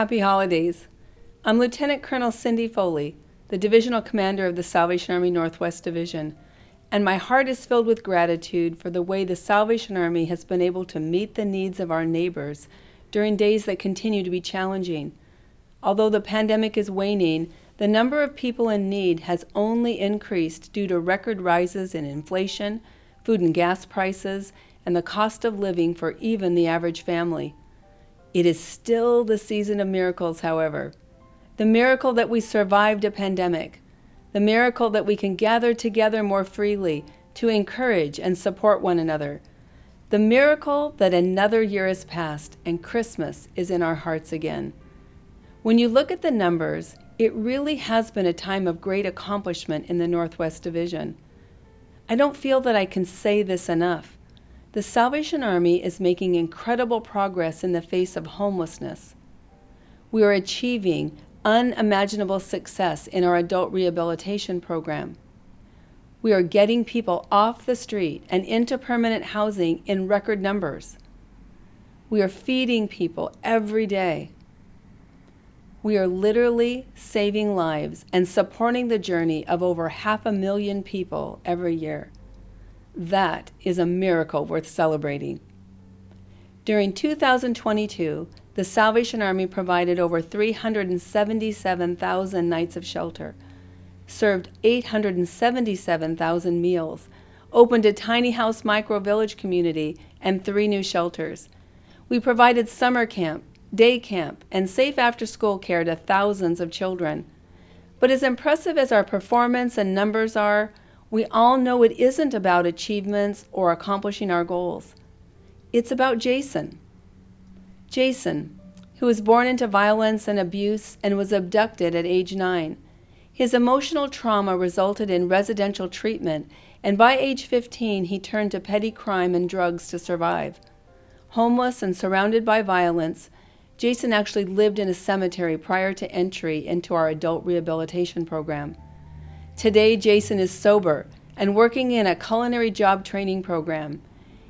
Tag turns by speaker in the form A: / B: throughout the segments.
A: Happy holidays. I'm Lieutenant Colonel Cindy Foley, the Divisional Commander of the Salvation Army Northwest Division, and my heart is filled with gratitude for the way the Salvation Army has been able to meet the needs of our neighbors during days that continue to be challenging. Although the pandemic is waning, the number of people in need has only increased due to record rises in inflation, food and gas prices, and the cost of living for even the average family. It is still the season of miracles, however. The miracle that we survived a pandemic. The miracle that we can gather together more freely to encourage and support one another. The miracle that another year has passed and Christmas is in our hearts again. When you look at the numbers, it really has been a time of great accomplishment in the Northwest Division. I don't feel that I can say this enough. The Salvation Army is making incredible progress in the face of homelessness. We are achieving unimaginable success in our adult rehabilitation program. We are getting people off the street and into permanent housing in record numbers. We are feeding people every day. We are literally saving lives and supporting the journey of over 500,000 people every year. That is a miracle worth celebrating. During 2022, the Salvation Army provided over 377,000 nights of shelter, served 877,000 meals, opened a tiny house micro-village community and 3 new shelters. We provided summer camp, day camp, and safe after-school care to thousands of children. But as impressive as our performance and numbers are, we all know it isn't about achievements or accomplishing our goals. It's about Jason. Jason, who was born into violence and abuse and was abducted at age 9. His emotional trauma resulted in residential treatment, and by age 15, he turned to petty crime and drugs to survive. Homeless and surrounded by violence, Jason actually lived in a cemetery prior to entry into our adult rehabilitation program. Today, Jason is sober and working in a culinary job training program.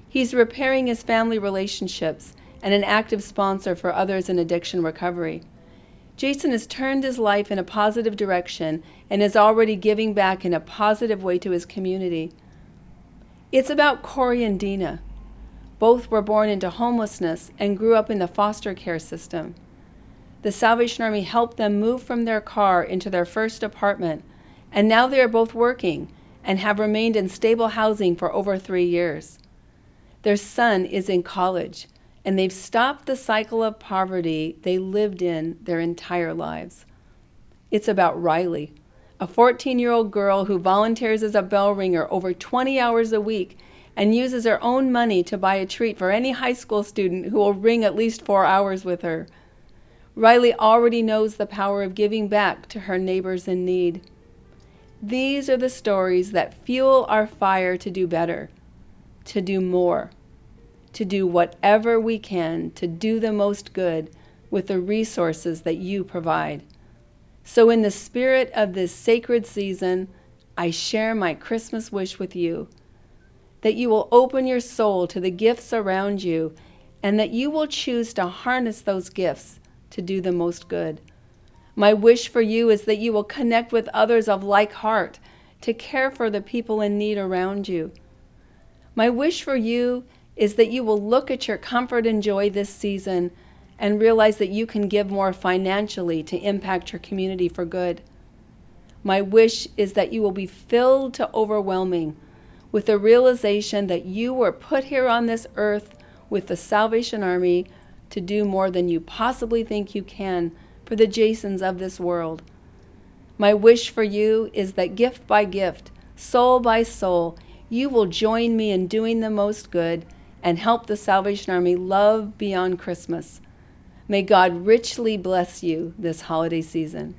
A: He's repairing his family relationships and an active sponsor for others in addiction recovery. Jason has turned his life in a positive direction and is already giving back in a positive way to his community. It's about Corey and Dina. Both were born into homelessness and grew up in the foster care system. The Salvation Army helped them move from their car into their first apartment, and now they are both working and have remained in stable housing for over 3 years. Their son is in college, and they've stopped the cycle of poverty they lived in their entire lives. It's about Riley, a 14-year-old girl who volunteers as a bell ringer over 20 hours a week and uses her own money to buy a treat for any high school student who will ring at least 4 hours with her. Riley already knows the power of giving back to her neighbors in need. These are the stories that fuel our fire to do better, to do more, to do whatever we can to do the most good with the resources that you provide. So in the spirit of this sacred season, I share my Christmas wish with you, that you will open your soul to the gifts around you and that you will choose to harness those gifts to do the most good. My wish for you is that you will connect with others of like heart to care for the people in need around you. My wish for you is that you will look at your comfort and joy this season and realize that you can give more financially to impact your community for good. My wish is that you will be filled to overwhelming with the realization that you were put here on this earth with the Salvation Army to do more than you possibly think you can for the Jasons of this world. My wish for you is that gift by gift, soul by soul, you will join me in doing the most good and help the Salvation Army love beyond Christmas. May God richly bless you this holiday season.